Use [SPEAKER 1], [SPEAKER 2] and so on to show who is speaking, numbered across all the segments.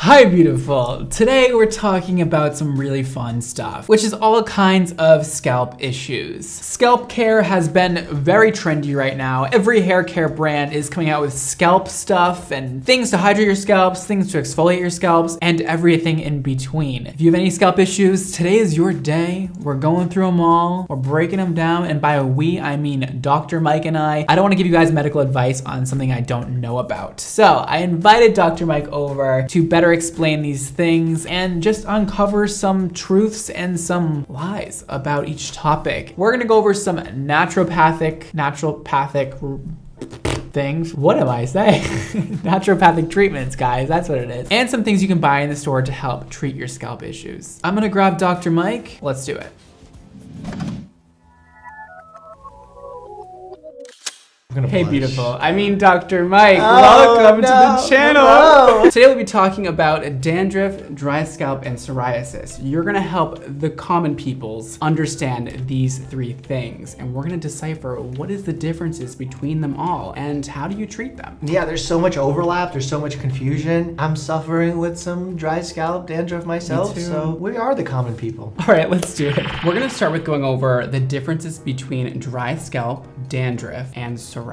[SPEAKER 1] Hi beautiful! Today we're talking about some really fun stuff, which is all kinds of scalp issues. Scalp care has been very trendy right now. Every hair care brand is coming out with scalp stuff and things to hydrate your scalps, things to exfoliate your scalps, and everything in between. If you have any scalp issues, today is your day. We're going through them all, we're breaking them down, and by we, I mean Dr. Mike and I. I don't want to give you guys medical advice on something I don't know about. So I invited Dr. Mike over to better explain these things and just uncover some truths and some lies about each topic. We're gonna go over some naturopathic things. What am I saying? Naturopathic treatments, guys, that's what it is. And some things you can buy in the store to help treat your scalp issues. I'm gonna grab Dr. Mike. Let's do it. Hey beautiful, I mean Dr. Mike, welcome to the channel. Hello. Today we'll be talking about dandruff, dry scalp, and psoriasis. You're gonna help the common peoples understand these three things, and we're gonna decipher what is the differences between them all and how do you treat them.
[SPEAKER 2] Yeah, there's so much overlap, there's so much confusion. I'm suffering with some dry scalp, dandruff myself, so we are the common people.
[SPEAKER 1] All right, let's do it. We're gonna start with going over the differences between dry scalp, dandruff, and psoriasis.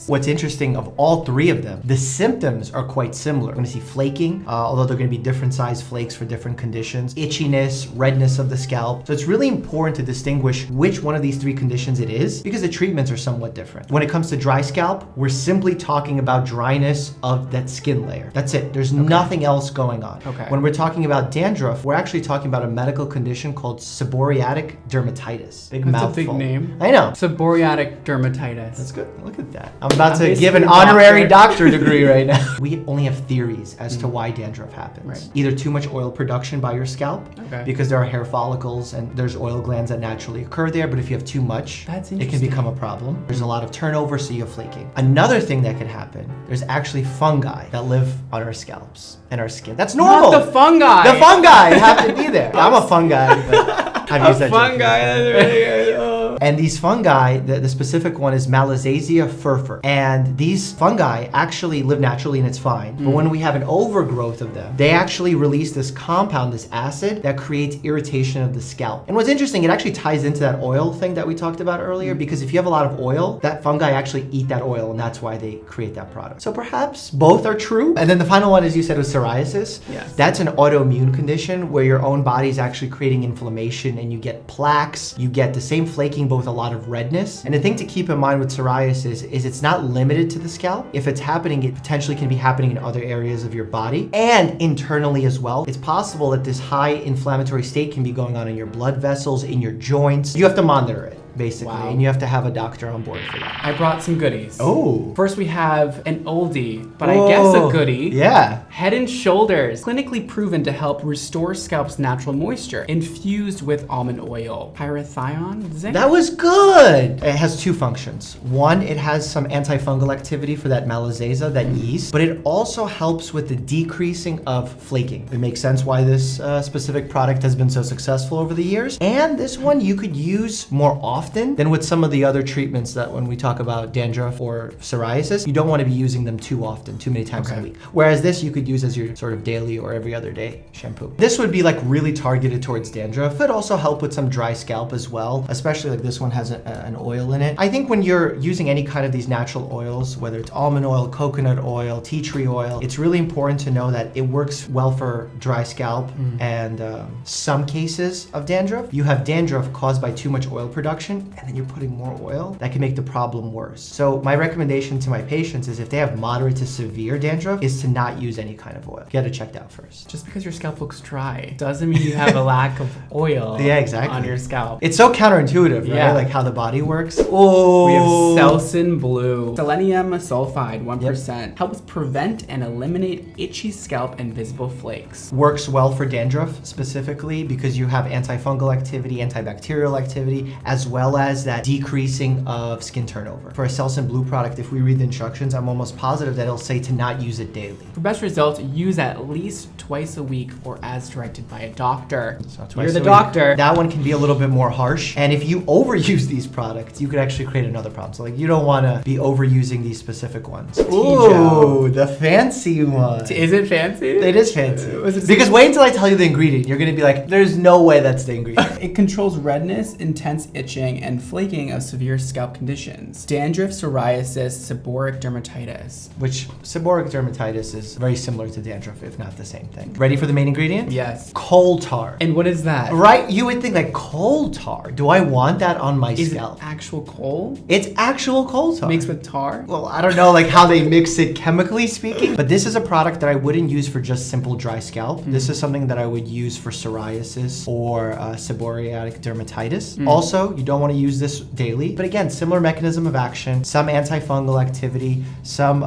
[SPEAKER 2] What's interesting of all three of them, the symptoms are quite similar. We're gonna see flaking, although they're gonna be different size flakes for different conditions, itchiness, redness of the scalp. So it's really important to distinguish which one of these three conditions it is because the treatments are somewhat different. When it comes to dry scalp, we're simply talking about dryness of that skin layer. That's it. There's nothing else going on. When we're talking about dandruff, we're actually talking about a medical condition called seborrheic dermatitis. Big mouthful.
[SPEAKER 1] That's a big name.
[SPEAKER 2] I know.
[SPEAKER 1] Seborrheic dermatitis.
[SPEAKER 2] That's good. Look at that. I'm about to give an honorary doctor degree right now. We only have theories as to why dandruff happens.
[SPEAKER 1] Right.
[SPEAKER 2] Either too much oil production by your scalp, because there are hair follicles and there's oil glands that naturally occur there, but if you have too much, it can become a problem. There's a lot of turnover, so you have flaking. Another thing that could happen, there's actually fungi that live on our scalps and our skin. That's normal.
[SPEAKER 1] Not the fungi.
[SPEAKER 2] The fungi have to be there. I'm a fungi, but I've used that
[SPEAKER 1] fungi, that's really good.
[SPEAKER 2] And these fungi, the specific one is Malassezia furfur. And these fungi actually live naturally and it's fine. But when we have an overgrowth of them, they actually release this compound, this acid, that creates irritation of the scalp. And what's interesting, it actually ties into that oil thing that we talked about earlier, because if you have a lot of oil, that fungi actually eat that oil and that's why they create that product. So perhaps both are true. And then the final one, as you said, was psoriasis.
[SPEAKER 1] Yes.
[SPEAKER 2] That's an autoimmune condition where your own body is actually creating inflammation and you get plaques, you get the same flaking, both a lot of redness. And the thing to keep in mind with psoriasis is it's not limited to the scalp. If it's happening, it potentially can be happening in other areas of your body and internally as well. It's possible that this high inflammatory state can be going on in your blood vessels, in your joints. You have to monitor it, basically, and you have to have a doctor on board for that.
[SPEAKER 1] I brought some goodies.
[SPEAKER 2] Oh.
[SPEAKER 1] First we have an oldie, but I guess a goodie.
[SPEAKER 2] Yeah.
[SPEAKER 1] Head and Shoulders, clinically proven to help restore scalp's natural moisture, infused with almond oil. Pyrithione zinc.
[SPEAKER 2] That was good. It has two functions. One, it has some antifungal activity for that Malassezia, that yeast, but it also helps with the decreasing of flaking. It makes sense why this specific product has been so successful over the years. And this one you could use more often than with some of the other treatments that when we talk about dandruff or psoriasis, you don't want to be using them too often, too many times a week. Whereas this you could use as your sort of daily or every other day shampoo. This would be like really targeted towards dandruff, but also help with some dry scalp as well, especially like this one has an oil in it. I think when you're using any kind of these natural oils, whether it's almond oil, coconut oil, tea tree oil, it's really important to know that it works well for dry scalp and some cases of dandruff. You have dandruff caused by too much oil production and then you're putting more oil, that can make the problem worse. So my recommendation to my patients is if they have moderate to severe dandruff is to not use any kind of oil. Get it checked out first.
[SPEAKER 1] Just because your scalp looks dry doesn't mean you have a lack of oil on your scalp.
[SPEAKER 2] It's so counterintuitive, right? Like how the body works.
[SPEAKER 1] Oh. We have Selsun Blue. Selenium sulfide, 1%. Helps prevent and eliminate itchy scalp and visible flakes.
[SPEAKER 2] Works well for dandruff specifically because you have antifungal activity, antibacterial activity, as well well as that decreasing of skin turnover. For a Selsun Blue product, if we read the instructions, I'm almost positive that it'll say to not use it daily.
[SPEAKER 1] For best results, use at least twice a week or as directed by a doctor.
[SPEAKER 2] So
[SPEAKER 1] You're the doctor.
[SPEAKER 2] That one can be a little bit more harsh. And if you overuse these products, you could actually create another problem. So like you don't want to be overusing these specific ones. Ooh, the fancy one.
[SPEAKER 1] Is it fancy?
[SPEAKER 2] It is fancy. Because wait until I tell you the ingredient. You're going to be like, there's no way that's the ingredient.
[SPEAKER 1] It controls redness, intense itching, and flaking of severe scalp conditions. Dandruff, psoriasis, seborrheic dermatitis.
[SPEAKER 2] Which seborrheic dermatitis is very similar to dandruff, if not the same thing. Ready for the main ingredient?
[SPEAKER 1] Yes.
[SPEAKER 2] Coal tar.
[SPEAKER 1] And what is that?
[SPEAKER 2] Right? You would think like coal tar. Do I want that on my scalp?
[SPEAKER 1] Is it actual coal?
[SPEAKER 2] It's actual coal tar.
[SPEAKER 1] Mixed with tar?
[SPEAKER 2] Well, I don't know like how they mix it chemically speaking, but this is a product that I wouldn't use for just simple dry scalp. This is something that I would use for psoriasis or seborrheic dermatitis. Also, you don't want to use this daily, but again, similar mechanism of action, some antifungal activity, some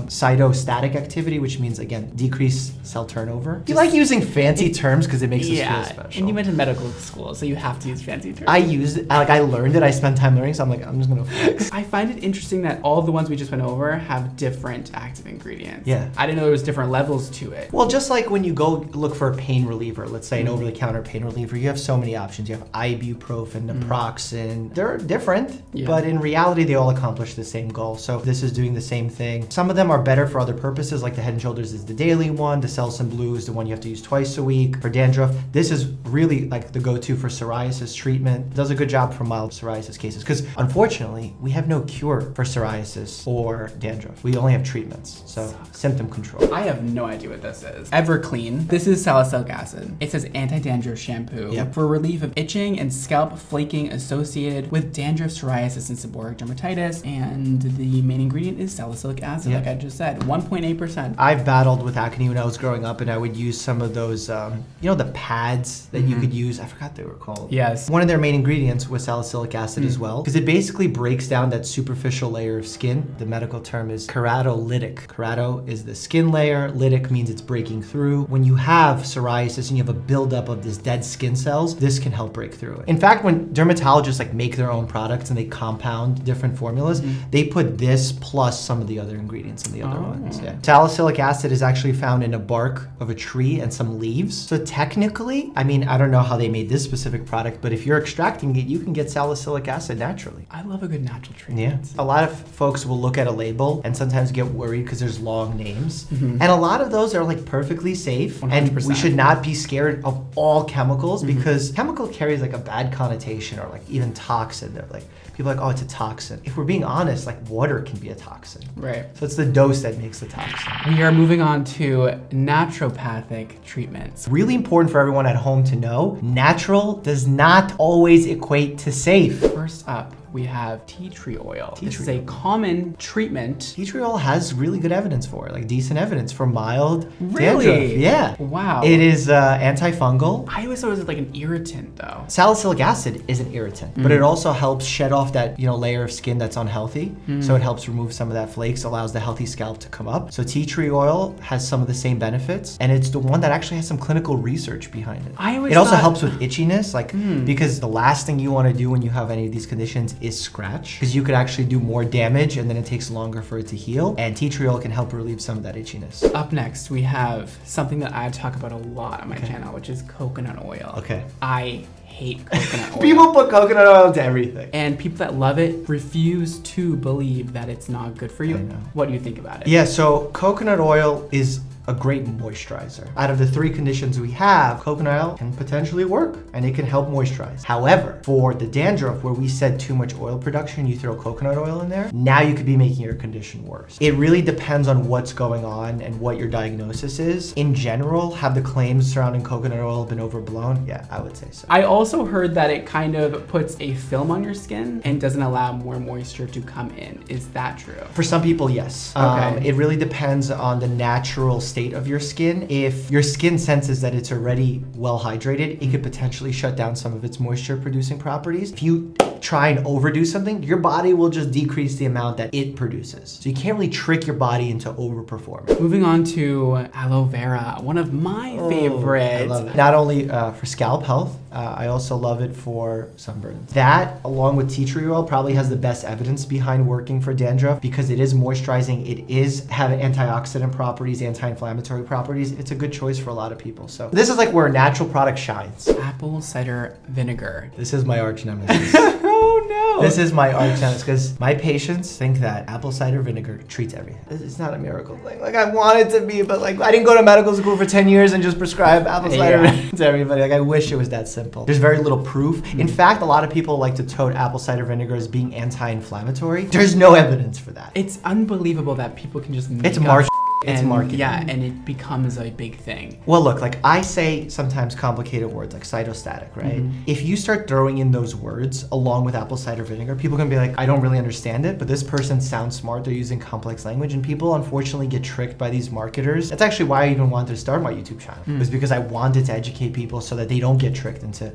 [SPEAKER 2] cytostatic activity, which means again, decreased cell turnover. You like using fancy terms because it makes us feel special.
[SPEAKER 1] And you went to medical school, so you have to use fancy terms.
[SPEAKER 2] I used it, like I learned it, I spent time learning, so I'm like, I'm just gonna flex.
[SPEAKER 1] I find it interesting that all the ones we just went over have different active ingredients.
[SPEAKER 2] Yeah.
[SPEAKER 1] I didn't know there was different levels to it.
[SPEAKER 2] Well, just like when you go look for a pain reliever, let's say an over-the-counter pain reliever, you have so many options. You have ibuprofen, naproxen. They're different, but in reality, they all accomplish the same goal. So this is doing the same thing. Some of them are better for other purposes, like the Head & Shoulders is the daily one, the Selsun Blue is the one you have to use twice a week. For dandruff, this is really like the go-to for psoriasis treatment. It does a good job for mild psoriasis cases, because unfortunately, we have no cure for psoriasis or dandruff. We only have treatments, so symptom control.
[SPEAKER 1] I have no idea what this is. Everclean. This is salicylic acid. It says anti-dandruff shampoo for relief of itching and scalp flaking associated with dandruff, psoriasis, and seborrheic dermatitis. And the main ingredient is salicylic acid, like I just said, 1.8%.
[SPEAKER 2] I've battled with acne when I was growing up, and I would use some of those, you know, the pads that you could use. I forgot they were called.
[SPEAKER 1] Yes.
[SPEAKER 2] One of their main ingredients was salicylic acid as well, because it basically breaks down that superficial layer of skin. The medical term is keratolytic. Kerato is the skin layer. Lytic means it's breaking through. When you have psoriasis and you have a buildup of this dead skin cells, this can help break through it. In fact, when dermatologists like make their own products and they compound different formulas, they put this plus some of the other ingredients in the other ones. Yeah. Salicylic acid is actually found in a bark of a tree and some leaves. So technically, I mean, I don't know how they made this specific product, but if you're extracting it, you can get salicylic acid naturally.
[SPEAKER 1] I love a good natural treatment.
[SPEAKER 2] Yeah. A lot of folks will look at a label and sometimes get worried because there's long names. And a lot of those are like perfectly safe.
[SPEAKER 1] 100%.
[SPEAKER 2] And we should not be scared of all chemicals because chemical carries like a bad connotation, or like even toxin. They're like, people are like, oh, it's a toxin. If we're being honest, like water can be a toxin.
[SPEAKER 1] Right.
[SPEAKER 2] So it's the dose that makes the toxin.
[SPEAKER 1] We are moving on to naturopathic treatments.
[SPEAKER 2] Really important for everyone at home to know, natural does not always equate to safe.
[SPEAKER 1] First up, we have tea tree oil. This is a common treatment.
[SPEAKER 2] Tea tree oil has really good evidence for it, like decent evidence for mild
[SPEAKER 1] Really?
[SPEAKER 2] dandruff. Yeah.
[SPEAKER 1] Wow.
[SPEAKER 2] It is antifungal.
[SPEAKER 1] I always thought it was like an irritant though.
[SPEAKER 2] Salicylic acid is an irritant, but it also helps shed off that, you know, layer of skin that's unhealthy. So it helps remove some of that flakes, allows the healthy scalp to come up. So tea tree oil has some of the same benefits, and it's the one that actually has some clinical research behind it. It also helps with itchiness, like because the last thing you want to do when you have any of these conditions is scratch, because you could actually do more damage and then it takes longer for it to heal, and tea tree oil can help relieve some of that itchiness.
[SPEAKER 1] Up next, we have something that I talk about a lot on my channel, which is coconut oil.
[SPEAKER 2] Okay.
[SPEAKER 1] I hate coconut oil.
[SPEAKER 2] People put coconut oil into everything.
[SPEAKER 1] And people that love it refuse to believe that it's not good for you.
[SPEAKER 2] I know.
[SPEAKER 1] What do you think about it?
[SPEAKER 2] Yeah, so coconut oil is a great moisturizer. Out of the three conditions we have, coconut oil can potentially work and it can help moisturize. However, for the dandruff where we said too much oil production, you throw coconut oil in there, now you could be making your condition worse. It really depends on what's going on and what your diagnosis is. In general, have the claims surrounding coconut oil been overblown? Yeah, I would say so.
[SPEAKER 1] I also heard that it kind of puts a film on your skin and doesn't allow more moisture to come in. Is that true?
[SPEAKER 2] For some people, yes.
[SPEAKER 1] Okay.
[SPEAKER 2] It really depends on the natural state of your skin. If your skin senses that it's already well hydrated, it could potentially shut down some of its moisture producing properties. If you don't try and overdo something, your body will just decrease the amount that it produces. So you can't really trick your body into overperforming.
[SPEAKER 1] Moving on to aloe vera, one of my favorites.
[SPEAKER 2] I love it. Not only for scalp health, I also love it for sunburns. That, along with tea tree oil, probably has the best evidence behind working for dandruff because it is moisturizing. It is having antioxidant properties, anti-inflammatory properties. It's a good choice for a lot of people. So this is like where a natural product shines.
[SPEAKER 1] Apple cider vinegar.
[SPEAKER 2] This is my arch nemesis.
[SPEAKER 1] Oh no!
[SPEAKER 2] This is my arch nemesis because my patients think that apple cider vinegar treats everything. It's not a miracle thing. Like I want it to be, but like I didn't go to medical school for 10 years and just prescribe apple cider vinegar to everybody. Like I wish it was that simple. There's very little proof. In fact, a lot of people like to tote apple cider vinegar as being anti-inflammatory. There's no evidence for that.
[SPEAKER 1] It's unbelievable that people can just make
[SPEAKER 2] It's
[SPEAKER 1] up
[SPEAKER 2] marketing. It's
[SPEAKER 1] and,
[SPEAKER 2] marketing.
[SPEAKER 1] Yeah, and it becomes a big thing.
[SPEAKER 2] Well, look, like I say sometimes complicated words like cytostatic, right? If you start throwing in those words along with apple cider vinegar, people can be like, I don't really understand it, but this person sounds smart. They're using complex language, and people unfortunately get tricked by these marketers. That's actually why I even wanted to start my YouTube channel. It was because I wanted to educate people so that they don't get tricked into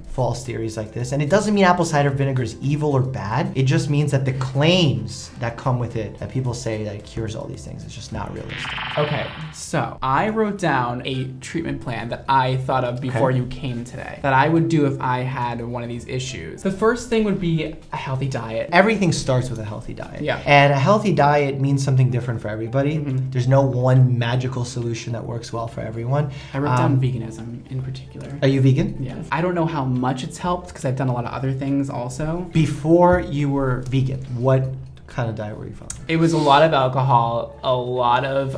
[SPEAKER 2] false theories like this. And it doesn't mean apple cider vinegar is evil or bad. It just means that the claims that come with it, that people say that it cures all these things, it's just not realistic.
[SPEAKER 1] Okay, so I wrote down a treatment plan that I thought of before you came today that I would do if I had one of these issues. The first thing would be a healthy diet.
[SPEAKER 2] Everything starts with a healthy diet.
[SPEAKER 1] Yeah.
[SPEAKER 2] And a healthy diet means something different for everybody. There's no one magical solution that works well for everyone.
[SPEAKER 1] I wrote down veganism in particular.
[SPEAKER 2] Are you vegan?
[SPEAKER 1] Yes. I don't know how much it's helped because I've done a lot of other things also.
[SPEAKER 2] Before you were vegan, what kind of diet were you following?
[SPEAKER 1] It was a lot of alcohol, a lot of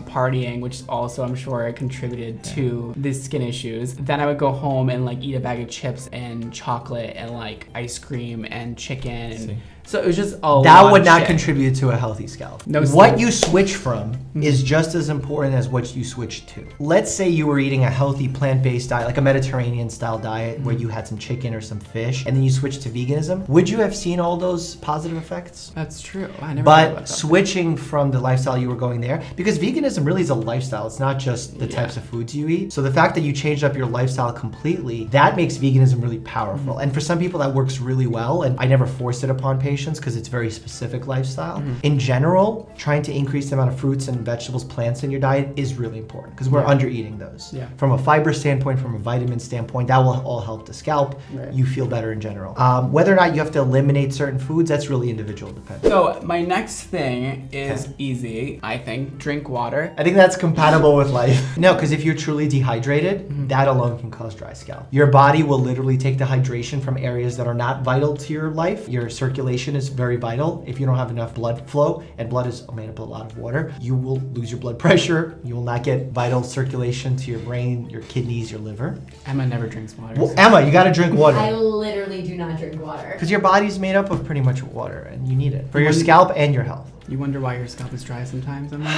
[SPEAKER 1] partying, which also I'm sure contributed to the skin issues. Then I would go home and like eat a bag of chips and chocolate and like ice cream and chicken. And so it was just a lot
[SPEAKER 2] That would
[SPEAKER 1] of
[SPEAKER 2] not
[SPEAKER 1] shit.
[SPEAKER 2] contribute to a healthy scalp.
[SPEAKER 1] No,
[SPEAKER 2] what you switch from is just as important as what you switch to. Let's say you were eating a healthy plant-based diet, like a Mediterranean style diet where you had some chicken or some fish, and then you switched to veganism. Would you have seen all those positive effects?
[SPEAKER 1] That's true. I never thought about
[SPEAKER 2] But
[SPEAKER 1] that.
[SPEAKER 2] switching from the lifestyle you were going there, because veganism really is a lifestyle. It's not just the types of foods you eat. So the fact that you changed up your lifestyle completely, that makes veganism really powerful. And for some people that works really well, and I never force it upon patients because it's very specific lifestyle. In general, trying to increase the amount of fruits and vegetables, plants in your diet is really important because we're under eating those.
[SPEAKER 1] Yeah.
[SPEAKER 2] From a fiber standpoint, from a vitamin standpoint, that will all help the scalp. You feel better in general. Whether or not you have to eliminate certain foods, that's really individual dependent.
[SPEAKER 1] So my next thing is easy, I think. Drink water.
[SPEAKER 2] I think that's compatible with life. No, because if you're truly dehydrated, that alone can cause dry scalp. Your body will literally take the hydration from areas that are not vital to your life. Your circulation is very vital. If you don't have enough blood flow, and blood is made up of a lot of water, you will lose your blood pressure. You will not get vital circulation to your brain, your kidneys, your liver.
[SPEAKER 1] Emma never drinks water.
[SPEAKER 2] Well, Emma, you gotta drink water.
[SPEAKER 3] I literally do not drink water.
[SPEAKER 2] Because your body's made up of pretty much water, and you need it for your scalp and your health.
[SPEAKER 1] You wonder why your scalp is dry sometimes, Emma?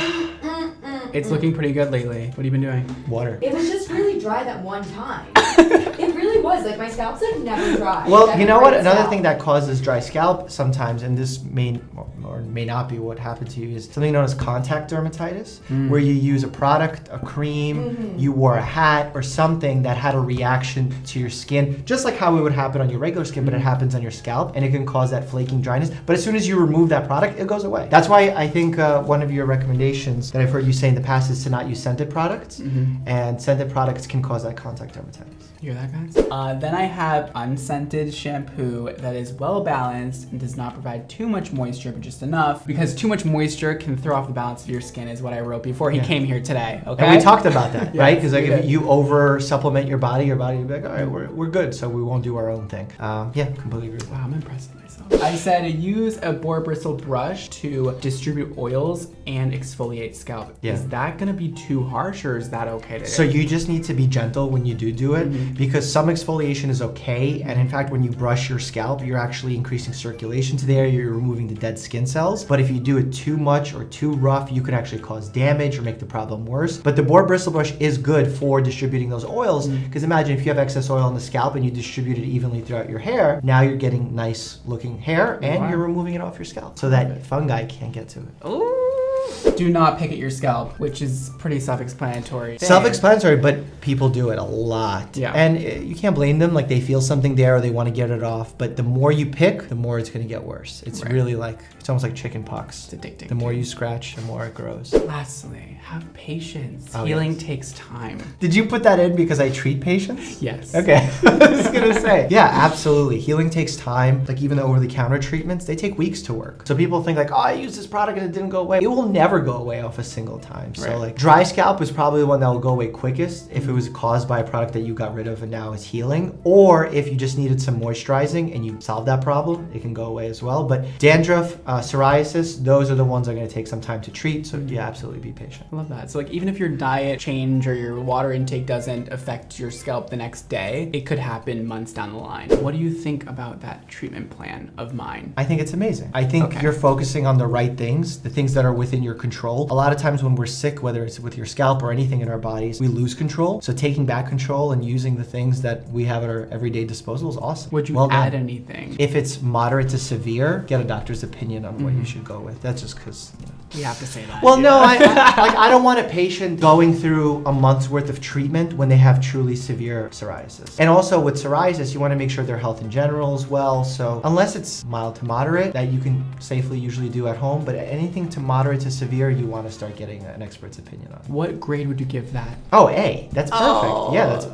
[SPEAKER 1] It's looking pretty good lately. What have you been doing?
[SPEAKER 2] Water.
[SPEAKER 3] It was just really dry that one time. It really was. Like, my scalp's like never dry.
[SPEAKER 2] Well,
[SPEAKER 3] Never
[SPEAKER 2] you know what?
[SPEAKER 3] dry
[SPEAKER 2] Another
[SPEAKER 3] scalp.
[SPEAKER 2] thing that causes dry scalp sometimes, and this may or may not be what happened to you, is something known as contact dermatitis, where you use a product, a cream, you wore a hat or something that had a reaction to your skin, just like how it would happen on your regular skin, but it happens on your scalp, and it can cause that flaking dryness. But as soon as you remove that product, it goes away. That's why I think one of your recommendations that I've heard you say in the past is to not use scented products, and scented products can cause that contact dermatitis.
[SPEAKER 1] You hear that, guys? Then I have unscented shampoo that is well balanced and does not provide too much moisture, but just enough, because too much moisture can throw off the balance of your skin, is what I wrote before he came here today. Okay.
[SPEAKER 2] And we talked about that, right? Because like
[SPEAKER 1] we
[SPEAKER 2] if
[SPEAKER 1] did.
[SPEAKER 2] you over supplement your body will be like, all right, we're good, so we won't do our own thing. Yeah, completely agree.
[SPEAKER 1] Wow, I'm impressed with myself. I said use a boar bristle brush to distribute oils and exfoliate scalp.
[SPEAKER 2] Yeah.
[SPEAKER 1] Is that gonna be too harsh, or is that okay to do?
[SPEAKER 2] So you just need to be gentle when you do it, because some exfoliation is okay, and in fact when you brush your scalp you're actually increasing circulation to the area, you're removing the dead skin cells. But if you do it too much or too rough, you can actually cause damage or make the problem worse. But the boar bristle brush is good for distributing those oils, because imagine if you have excess oil on the scalp and you distribute it evenly throughout your hair, now you're getting nice looking hair and you're removing it off your scalp so that fungi can't get to it.
[SPEAKER 1] Ooh. Do not pick at your scalp, which is pretty self-explanatory.
[SPEAKER 2] Self-explanatory, but people do it a lot.
[SPEAKER 1] Yeah.
[SPEAKER 2] And you can't blame them. Like, they feel something there or they want to get it off. But the more you pick, the more it's going to get worse. It's really like, it's almost like chicken pox.
[SPEAKER 1] It's addicting.
[SPEAKER 2] The more you scratch, the more it grows.
[SPEAKER 1] Lastly, have patience. Healing takes time.
[SPEAKER 2] Did you put that in because I treat patients?
[SPEAKER 1] Yes.
[SPEAKER 2] Okay. I was going to say. Yeah, absolutely. Healing takes time. Like, even the over-the-counter treatments, they take weeks to work. So people think like, oh, I used this product and it didn't go away. It will never go away off a single time. So like, dry scalp is probably the one that will go away quickest if it was caused by a product that you got rid of and now is healing. Or if you just needed some moisturizing and you solved that problem, it can go away as well. But dandruff, psoriasis, those are the ones that are going to take some time to treat. So yeah, absolutely be patient.
[SPEAKER 1] I love that. So like, even if your diet change or your water intake doesn't affect your scalp the next day, it could happen months down the line. What do you think about that treatment plan of mine?
[SPEAKER 2] I think it's amazing. I think you're focusing on the right things, the things that are within your control. A lot of times when we're sick, whether it's with your scalp or anything in our bodies, we lose control. So taking back control and using the things that we have at our everyday disposal is awesome.
[SPEAKER 1] Would you add anything?
[SPEAKER 2] If it's moderate to severe, get a doctor's opinion on what you should go with. That's just because, you know.
[SPEAKER 1] We have to say that.
[SPEAKER 2] Well, no, I don't want a patient going through a month's worth of treatment when they have truly severe psoriasis. And also with psoriasis, you want to make sure their health in general as well. So unless it's mild to moderate, that you can safely usually do at home, but anything to moderate to severe, you want to start getting an expert's opinion on.
[SPEAKER 1] What grade would you give that?
[SPEAKER 2] Oh, A. That's perfect.
[SPEAKER 1] Oh.
[SPEAKER 2] Yeah, that's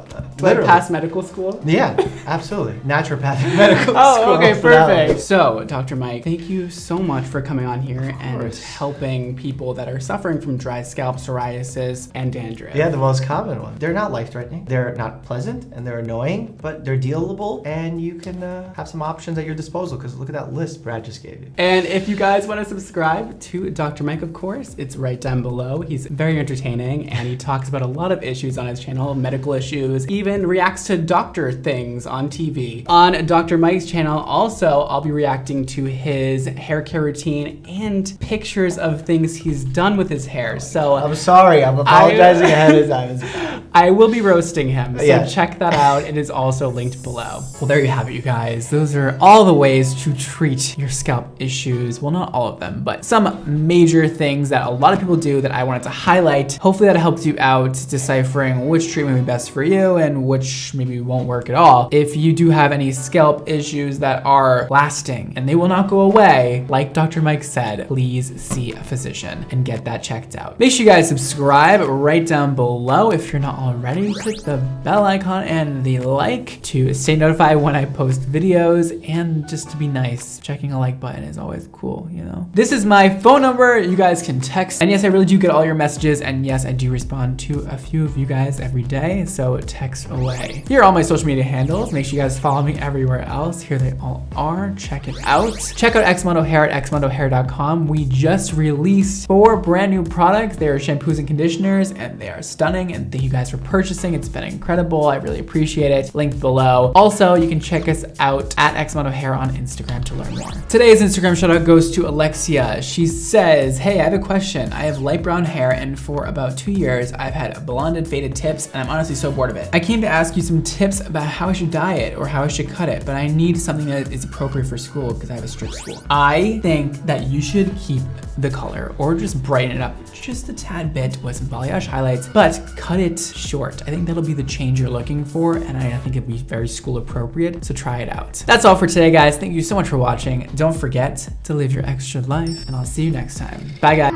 [SPEAKER 1] Literally. Past medical school?
[SPEAKER 2] Yeah, absolutely. Naturopathic medical school.
[SPEAKER 1] Oh, okay, perfect. So, Dr. Mike, thank you so much for coming on here and helping people that are suffering from dry scalp, psoriasis, and dandruff.
[SPEAKER 2] Yeah, the most common one. They're not life-threatening. They're not pleasant, and they're annoying, but they're dealable, and you can have some options at your disposal, because look at that list Brad just gave you.
[SPEAKER 1] And if you guys want to subscribe to Dr. Mike, of course, it's right down below. He's very entertaining, and he talks about a lot of issues on his channel, medical issues, even reacts to doctor things on TV. On Dr. Mike's channel, also, I'll be reacting to his hair care routine and pictures of things he's done with his hair. So
[SPEAKER 2] I'm sorry, I'm apologizing ahead of time.
[SPEAKER 1] I will be roasting him, so check that out. It is also linked below. Well, there you have it, you guys. Those are all the ways to treat your scalp issues. Well, not all of them, but some major things that a lot of people do that I wanted to highlight. Hopefully that helps you out deciphering which treatment would be best for you and which maybe won't work at all. If you do have any scalp issues that are lasting and they will not go away, like Dr. Mike said, please see a physician and get that checked out. Make sure you guys subscribe right down below if you're not already. Click the bell icon and the like to stay notified when I post videos, and just to be nice, checking a like button is always cool, you know? This is my phone number. You guys can text. And yes, I really do get all your messages, and yes, I do respond to a few of you guys every day, so text away. Here are all my social media handles. Make sure you guys follow me everywhere else. Here they all are. Check it out. Check out Xmondo Hair at xmondohair.com. We just released 4 brand new products. They are shampoos and conditioners, and they are stunning, and thank you guys for purchasing. It's been incredible. I really appreciate it. Linked below. Also, you can check us out at Xmondo Hair on Instagram to learn more. Today's Instagram shout out goes to Alexia. She says, hey, I have a question. I have light brown hair, and for about 2 years, I've had blonde faded tips, and I'm honestly so bored of it. I came to ask you some tips about how I should dye it or how I should cut it, but I need something that is appropriate for school because I have a strict school. I think that you should keep the color or just brighten it up just a tad bit with some balayage highlights, but cut it short. I think that'll be the change you're looking for, and I think it'd be very school appropriate, so try it out. That's all for today, guys. Thank you so much for watching. Don't forget to live your extra life, and I'll see you next time. Bye, guys.